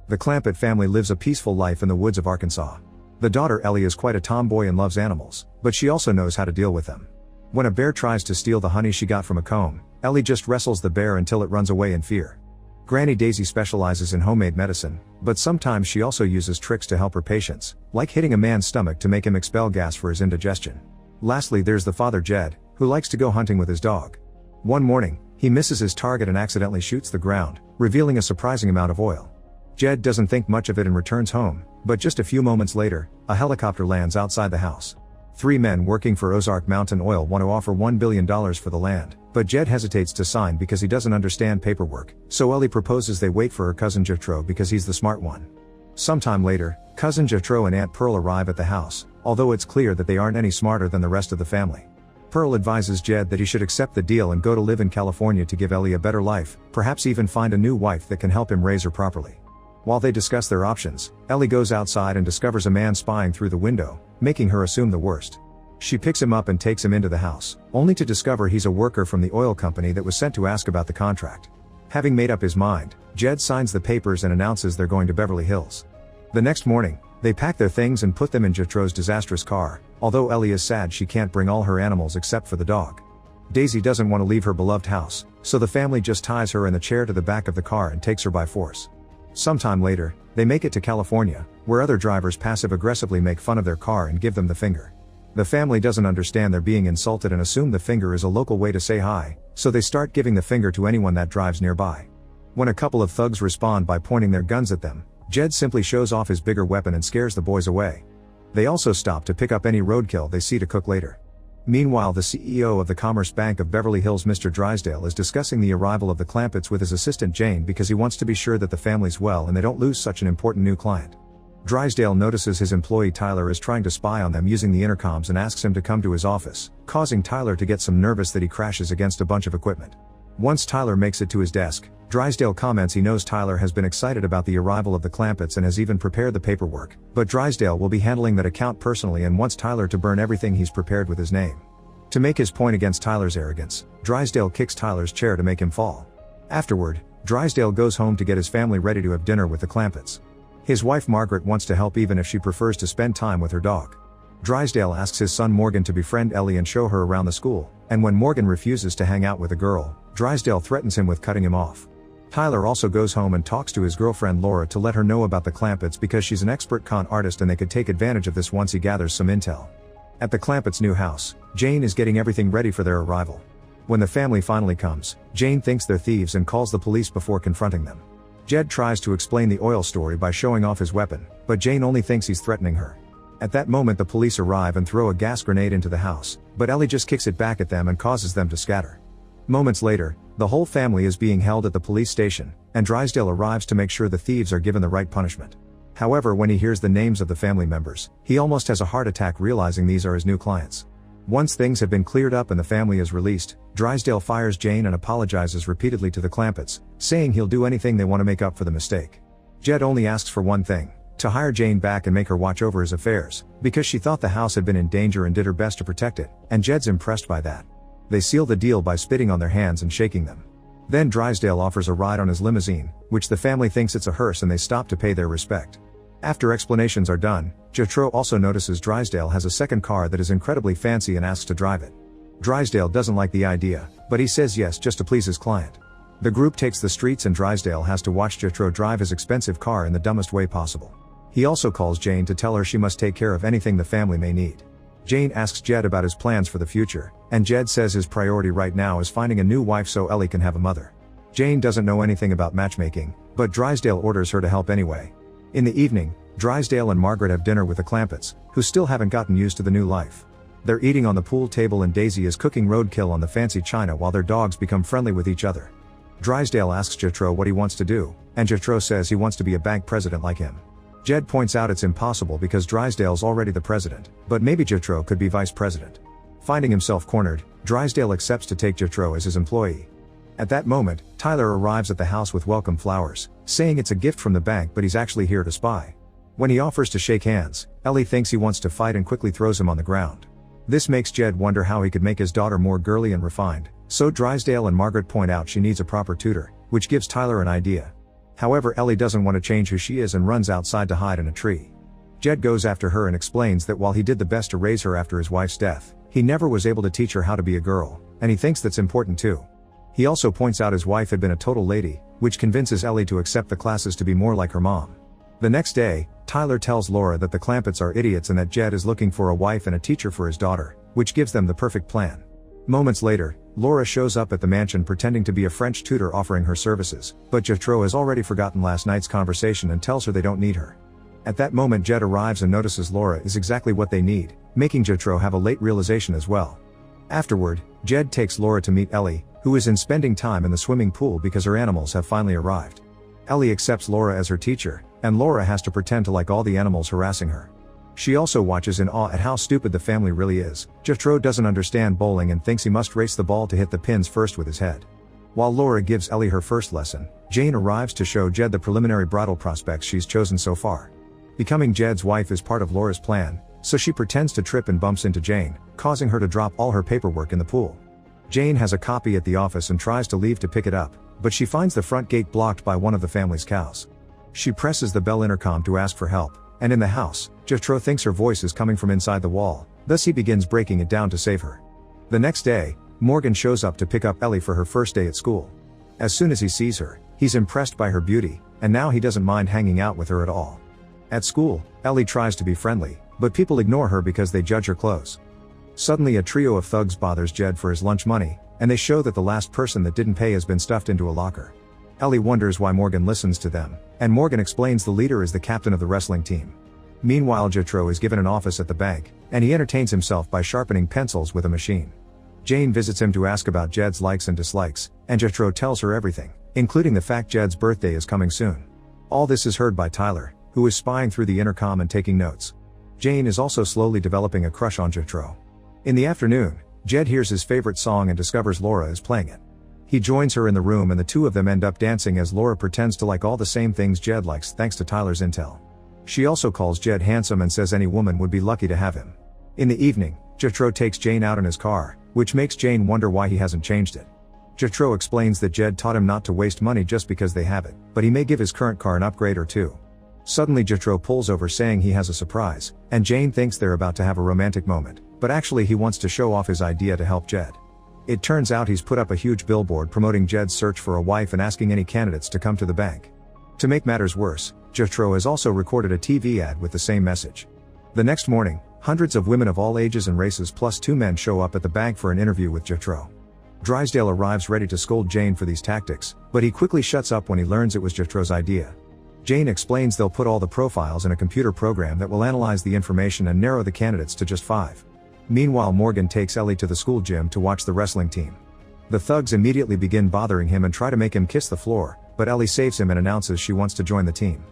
The Clampett family lives a peaceful life in the woods of Arkansas. The daughter Ellie is quite a tomboy and loves animals, but she also knows how to deal with them. When a bear tries to steal the honey she got from a comb, Ellie just wrestles the bear until it runs away in fear. Granny Daisy specializes in homemade medicine, but sometimes she also uses tricks to help her patients, like hitting a man's stomach to make him expel gas for his indigestion. Lastly, there's the father Jed, who likes to go hunting with his dog. One morning, he misses his target and accidentally shoots the ground, revealing a surprising amount of oil. Jed doesn't think much of it and returns home, but just a few moments later, a helicopter lands outside the house. 3 men working for Ozark Mountain Oil want to offer $1 billion for the land, but Jed hesitates to sign because he doesn't understand paperwork, so Ellie proposes they wait for her cousin Jethro because he's the smart one. Sometime later, cousin Jethro and Aunt Pearl arrive at the house, although it's clear that they aren't any smarter than the rest of the family. Pearl advises Jed that he should accept the deal and go to live in California to give Ellie a better life, perhaps even find a new wife that can help him raise her properly. While they discuss their options, Ellie goes outside and discovers a man spying through the window, making her assume the worst. She picks him up and takes him into the house, only to discover he's a worker from the oil company that was sent to ask about the contract. Having made up his mind, Jed signs the papers and announces they're going to Beverly Hills. The next morning, they pack their things and put them in Jethro's disastrous car, although Ellie is sad she can't bring all her animals except for the dog. Daisy doesn't want to leave her beloved house, so the family just ties her in the chair to the back of the car and takes her by force. Sometime later, they make it to California, where other drivers passive-aggressively make fun of their car and give them the finger. The family doesn't understand they're being insulted and assume the finger is a local way to say hi, so they start giving the finger to anyone that drives nearby. When a couple of thugs respond by pointing their guns at them, Jed simply shows off his bigger weapon and scares the boys away. They also stop to pick up any roadkill they see to cook later. Meanwhile, the CEO of the Commerce Bank of Beverly Hills, Mr. Drysdale, is discussing the arrival of the Clampetts with his assistant Jane because he wants to be sure that the family's well and they don't lose such an important new client. Drysdale notices his employee Tyler is trying to spy on them using the intercoms and asks him to come to his office, causing Tyler to get so nervous that he crashes against a bunch of equipment. Once Tyler makes it to his desk, Drysdale comments he knows Tyler has been excited about the arrival of the Clampetts and has even prepared the paperwork, but Drysdale will be handling that account personally and wants Tyler to burn everything he's prepared with his name. To make his point against Tyler's arrogance, Drysdale kicks Tyler's chair to make him fall. Afterward, Drysdale goes home to get his family ready to have dinner with the Clampetts. His wife Margaret wants to help even if she prefers to spend time with her dog. Drysdale asks his son Morgan to befriend Ellie and show her around the school, and when Morgan refuses to hang out with a girl, Drysdale threatens him with cutting him off. Tyler also goes home and talks to his girlfriend Laura to let her know about the Clampetts because she's an expert con artist and they could take advantage of this once he gathers some intel. At the Clampetts' new house, Jane is getting everything ready for their arrival. When the family finally comes, Jane thinks they're thieves and calls the police before confronting them. Jed tries to explain the oil story by showing off his weapon, but Jane only thinks he's threatening her. At that moment the police arrive and throw a gas grenade into the house, but Ellie just kicks it back at them and causes them to scatter. Moments later, the whole family is being held at the police station, and Drysdale arrives to make sure the thieves are given the right punishment. However, when he hears the names of the family members, he almost has a heart attack realizing these are his new clients. Once things have been cleared up and the family is released, Drysdale fires Jane and apologizes repeatedly to the Clampetts, saying he'll do anything they want to make up for the mistake. Jed only asks for one thing: to hire Jane back and make her watch over his affairs, because she thought the house had been in danger and did her best to protect it, and Jed's impressed by that. They seal the deal by spitting on their hands and shaking them. Then Drysdale offers a ride on his limousine, which the family thinks it's a hearse, and they stop to pay their respect. After explanations are done, Jethro also notices Drysdale has a second car that is incredibly fancy and asks to drive it. Drysdale doesn't like the idea, but he says yes just to please his client. The group takes the streets and Drysdale has to watch Jethro drive his expensive car in the dumbest way possible. He also calls Jane to tell her she must take care of anything the family may need. Jane asks Jed about his plans for the future, and Jed says his priority right now is finding a new wife so Ellie can have a mother. Jane doesn't know anything about matchmaking, but Drysdale orders her to help anyway. In the evening, Drysdale and Margaret have dinner with the Clampetts, who still haven't gotten used to the new life. They're eating on the pool table and Daisy is cooking roadkill on the fancy china while their dogs become friendly with each other. Drysdale asks Jethro what he wants to do, and Jethro says he wants to be a bank president like him. Jed points out it's impossible because Drysdale's already the president, but maybe Jethro could be vice president. Finding himself cornered, Drysdale accepts to take Jethro as his employee. At that moment, Tyler arrives at the house with welcome flowers, saying it's a gift from the bank but he's actually here to spy. When he offers to shake hands, Ellie thinks he wants to fight and quickly throws him on the ground. This makes Jed wonder how he could make his daughter more girly and refined, so Drysdale and Margaret point out she needs a proper tutor, which gives Tyler an idea. However, Ellie doesn't want to change who she is and runs outside to hide in a tree. Jed goes after her and explains that while he did the best to raise her after his wife's death, he never was able to teach her how to be a girl, and he thinks that's important too. He also points out his wife had been a total lady, which convinces Ellie to accept the classes to be more like her mom. The next day, Tyler tells Laura that the Clampetts are idiots and that Jed is looking for a wife and a teacher for his daughter, which gives them the perfect plan. Moments later, Laura shows up at the mansion pretending to be a French tutor offering her services, but Jethro has already forgotten last night's conversation and tells her they don't need her. At that moment, Jed arrives and notices Laura is exactly what they need, making Jethro have a late realization as well. Afterward, Jed takes Laura to meet Ellie, who is in spending time in the swimming pool because her animals have finally arrived. Ellie accepts Laura as her teacher, and Laura has to pretend to like all the animals harassing her. She also watches in awe at how stupid the family really is. Jethro doesn't understand bowling and thinks he must race the ball to hit the pins first with his head. While Laura gives Ellie her first lesson, Jane arrives to show Jed the preliminary bridal prospects she's chosen so far. Becoming Jed's wife is part of Laura's plan, so she pretends to trip and bumps into Jane, causing her to drop all her paperwork in the pool. Jane has a copy at the office and tries to leave to pick it up, but she finds the front gate blocked by one of the family's cows. She presses the bell intercom to ask for help, and in the house, Jethro thinks her voice is coming from inside the wall, thus he begins breaking it down to save her. The next day, Morgan shows up to pick up Ellie for her first day at school. As soon as he sees her, he's impressed by her beauty, and now he doesn't mind hanging out with her at all. At school, Ellie tries to be friendly, but people ignore her because they judge her clothes. Suddenly a trio of thugs bothers Jed for his lunch money, and they show that the last person that didn't pay has been stuffed into a locker. Ellie wonders why Morgan listens to them, and Morgan explains the leader is the captain of the wrestling team. Meanwhile, Jethro is given an office at the bank, and he entertains himself by sharpening pencils with a machine. Jane visits him to ask about Jed's likes and dislikes, and Jethro tells her everything, including the fact Jed's birthday is coming soon. All this is heard by Tyler, who is spying through the intercom and taking notes. Jane is also slowly developing a crush on Jethro. In the afternoon, Jed hears his favorite song and discovers Laura is playing it. He joins her in the room and the two of them end up dancing as Laura pretends to like all the same things Jed likes thanks to Tyler's intel. She also calls Jed handsome and says any woman would be lucky to have him. In the evening, Jethro takes Jane out in his car, which makes Jane wonder why he hasn't changed it. Jethro explains that Jed taught him not to waste money just because they have it, but he may give his current car an upgrade or two. Suddenly Jethro pulls over saying he has a surprise, and Jane thinks they're about to have a romantic moment, but actually he wants to show off his idea to help Jed. It turns out he's put up a huge billboard promoting Jed's search for a wife and asking any candidates to come to the bank. To make matters worse, Jethro has also recorded a TV ad with the same message. The next morning, hundreds of women of all ages and races plus 2 men show up at the bank for an interview with Jethro. Drysdale arrives ready to scold Jane for these tactics, but he quickly shuts up when he learns it was Jethro's idea. Jane explains they'll put all the profiles in a computer program that will analyze the information and narrow the candidates to just 5. Meanwhile, Morgan takes Ellie to the school gym to watch the wrestling team. The thugs immediately begin bothering him and try to make him kiss the floor, but Ellie saves him and announces she wants to join the team.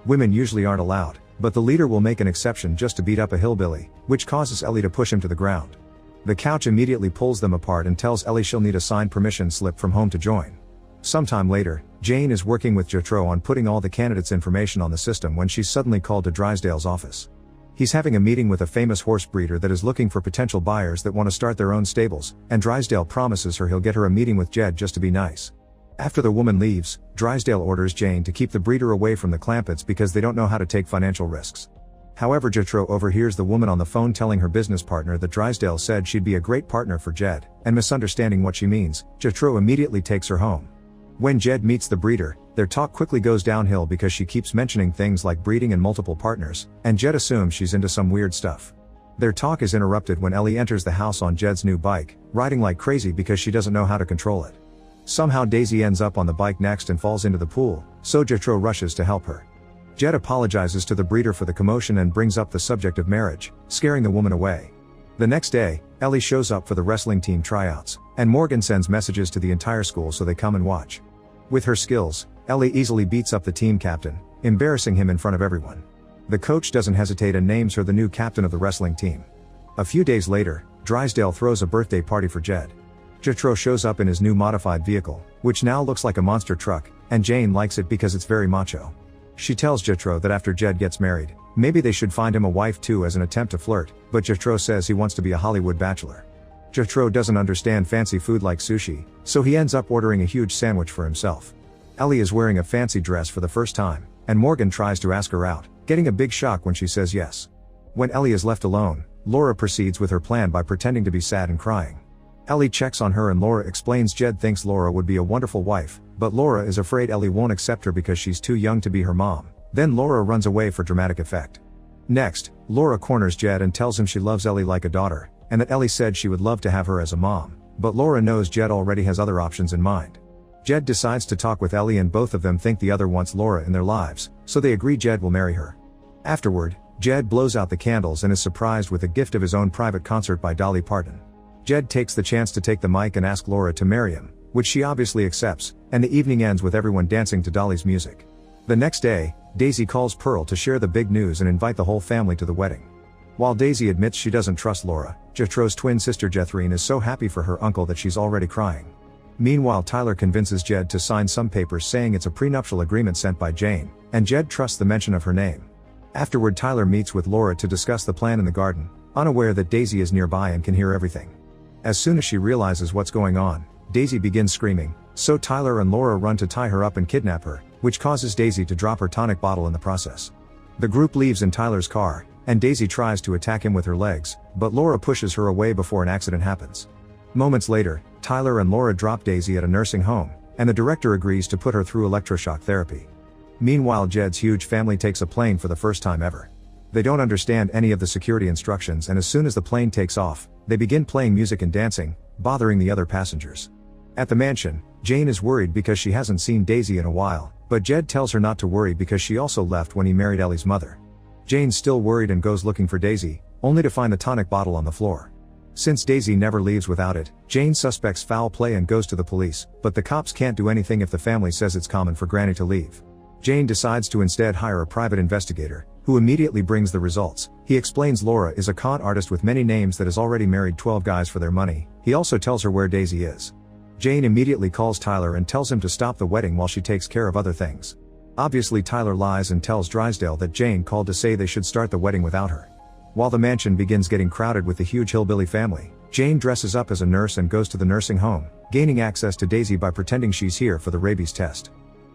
Women usually aren't allowed, but the leader will make an exception just to beat up a hillbilly, which causes Ellie to push him to the ground. The couch immediately pulls them apart and tells Ellie she'll need a signed permission slip from home to join. Sometime later, Jane is working with Jethro on putting all the candidates' information on the system when she's suddenly called to Drysdale's office. He's having a meeting with a famous horse breeder that is looking for potential buyers that want to start their own stables, and Drysdale promises her he'll get her a meeting with Jed just to be nice. After the woman leaves, Drysdale orders Jane to keep the breeder away from the Clampetts because they don't know how to take financial risks. However, Jethro overhears the woman on the phone telling her business partner that Drysdale said she'd be a great partner for Jed, and misunderstanding what she means, Jethro immediately takes her home. When Jed meets the breeder, their talk quickly goes downhill because she keeps mentioning things like breeding and multiple partners, and Jed assumes she's into some weird stuff. Their talk is interrupted when Ellie enters the house on Jed's new bike, riding like crazy because she doesn't know how to control it. Somehow Daisy ends up on the bike next and falls into the pool, so Jethro rushes to help her. Jed apologizes to the breeder for the commotion and brings up the subject of marriage, scaring the woman away. The next day, Ellie shows up for the wrestling team tryouts, and Morgan sends messages to the entire school so they come and watch. With her skills, Ellie easily beats up the team captain, embarrassing him in front of everyone. The coach doesn't hesitate and names her the new captain of the wrestling team. A few days later, Drysdale throws a birthday party for Jed. Jethro shows up in his new modified vehicle, which now looks like a monster truck, and Jane likes it because it's very macho. She tells Jethro that after Jed gets married, maybe they should find him a wife too as an attempt to flirt, but Jethro says he wants to be a Hollywood bachelor. Jethro doesn't understand fancy food like sushi, so he ends up ordering a huge sandwich for himself. Ellie is wearing a fancy dress for the first time, and Morgan tries to ask her out, getting a big shock when she says yes. When Ellie is left alone, Laura proceeds with her plan by pretending to be sad and crying. Ellie checks on her and Laura explains Jed thinks Laura would be a wonderful wife, but Laura is afraid Ellie won't accept her because she's too young to be her mom. Then Laura runs away for dramatic effect. Next, Laura corners Jed and tells him she loves Ellie like a daughter, and that Ellie said she would love to have her as a mom, but Laura knows Jed already has other options in mind. Jed decides to talk with Ellie and both of them think the other wants Laura in their lives, so they agree Jed will marry her. Afterward, Jed blows out the candles and is surprised with a gift of his own private concert by Dolly Parton. Jed takes the chance to take the mic and ask Laura to marry him, which she obviously accepts, and the evening ends with everyone dancing to Dolly's music. The next day, Daisy calls Pearl to share the big news and invite the whole family to the wedding. While Daisy admits she doesn't trust Laura, Jethro's twin sister Jethrine is so happy for her uncle that she's already crying. Meanwhile, Tyler convinces Jed to sign some papers saying it's a prenuptial agreement sent by Jane, and Jed trusts the mention of her name. Afterward, Tyler meets with Laura to discuss the plan in the garden, unaware that Daisy is nearby and can hear everything. As soon as she realizes what's going on, Daisy begins screaming, so Tyler and Laura run to tie her up and kidnap her, which causes Daisy to drop her tonic bottle in the process. The group leaves in Tyler's car, and Daisy tries to attack him with her legs, but Laura pushes her away before an accident happens. Moments later, Tyler and Laura drop Daisy at a nursing home, and the director agrees to put her through electroshock therapy. Meanwhile, Jed's huge family takes a plane for the first time ever. They don't understand any of the security instructions, and as soon as the plane takes off, they begin playing music and dancing, bothering the other passengers. At the mansion, Jane is worried because she hasn't seen Daisy in a while, but Jed tells her not to worry because she also left when he married Ellie's mother. Jane's still worried and goes looking for Daisy, only to find the tonic bottle on the floor. Since Daisy never leaves without it, Jane suspects foul play and goes to the police, but the cops can't do anything if the family says it's common for Granny to leave. Jane decides to instead hire a private investigator, who immediately brings the results. He explains Laura is a con artist with many names that has already married 12 guys for their money. He also tells her where Daisy is. Jane immediately calls Tyler and tells him to stop the wedding while she takes care of other things. Obviously, Tyler lies and tells Drysdale that Jane called to say they should start the wedding without her. While the mansion begins getting crowded with the huge hillbilly family, Jane dresses up as a nurse and goes to the nursing home, gaining access to Daisy by pretending she's here for the rabies test.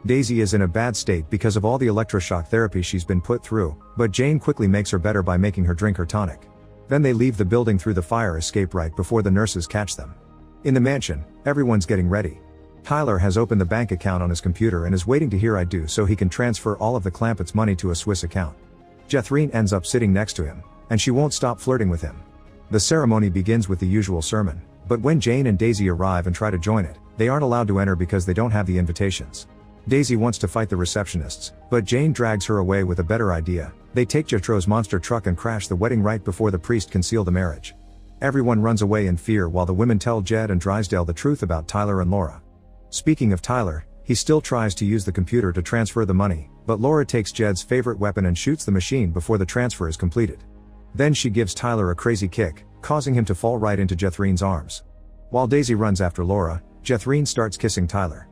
Daisy is in a bad state because of all the electroshock therapy she's been put through, but Jane quickly makes her better by making her drink her tonic. Then they leave the building through the fire escape right before the nurses catch them. In the mansion, everyone's getting ready. Tyler has opened the bank account on his computer and is waiting to hear I do so he can transfer all of the Clampett's money to a Swiss account. Jethrine ends up sitting next to him, and she won't stop flirting with him. The ceremony begins with the usual sermon, but when Jane and Daisy arrive and try to join it, they aren't allowed to enter because they don't have the invitations. Daisy wants to fight the receptionists, but Jane drags her away with a better idea. They take Jethro's monster truck and crash the wedding right before the priest can seal the marriage. Everyone runs away in fear while the women tell Jed and Drysdale the truth about Tyler and Laura. Speaking of Tyler, he still tries to use the computer to transfer the money, but Laura takes Jed's favorite weapon and shoots the machine before the transfer is completed. Then she gives Tyler a crazy kick, causing him to fall right into Jethrine's arms. While Daisy runs after Laura, Jethrine starts kissing Tyler.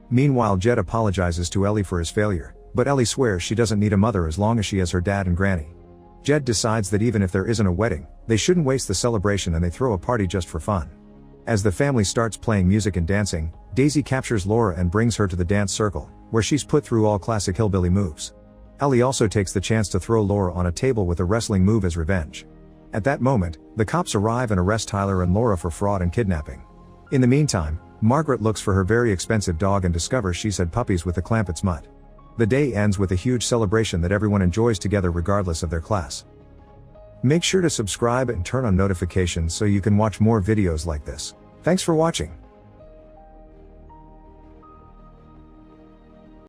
Meanwhile, Jed apologizes to Ellie for his failure, but Ellie swears she doesn't need a mother as long as she has her dad and Granny. Jed decides that even if there isn't a wedding, they shouldn't waste the celebration and they throw a party just for fun. As the family starts playing music and dancing, Daisy captures Laura and brings her to the dance circle, where she's put through all classic hillbilly moves. Ellie also takes the chance to throw Laura on a table with a wrestling move as revenge. At that moment, the cops arrive and arrest Tyler and Laura for fraud and kidnapping. In the meantime, Margaret looks for her very expensive dog and discovers she's had puppies with the Clampett's mutt. The day ends with a huge celebration that everyone enjoys together regardless of their class. Make sure to subscribe and turn on notifications so you can watch more videos like this. Thanks for watching.